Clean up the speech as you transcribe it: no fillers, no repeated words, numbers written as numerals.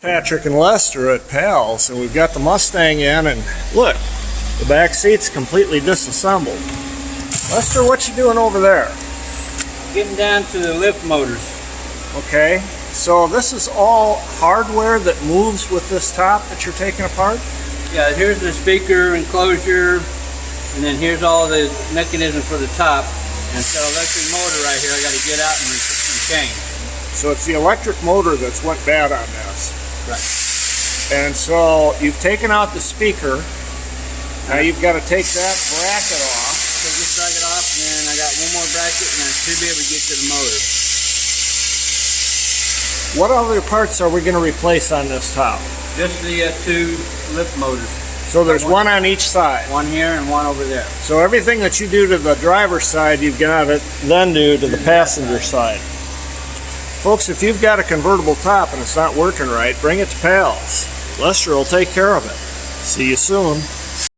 Patrick and Lester at Pals, and we've got the Mustang in, and look, the back seat's completely disassembled. Lester, what you doing over there? Getting down to the lift motors. Okay, so this is all hardware that moves with this top that you're taking apart? Yeah, here's the speaker enclosure, and then here's all the mechanism for the top. And it's got an electric motor right here I got to get out and change. So it's the electric motor that's went bad on this. Right. And so you've taken out the speaker. Now you've got to take that bracket off. Take this bracket off, and then I got one more bracket, and I should be able to get to the motor. What other parts are we going to replace on this top? Just the two lift motors. So there's one on each side. One here and one over there. So everything that you do to the driver's side, you've got to then do to the passenger side. Folks, if you've got a convertible top and it's not working right, bring it to Pals. Lester will take care of it. See you soon.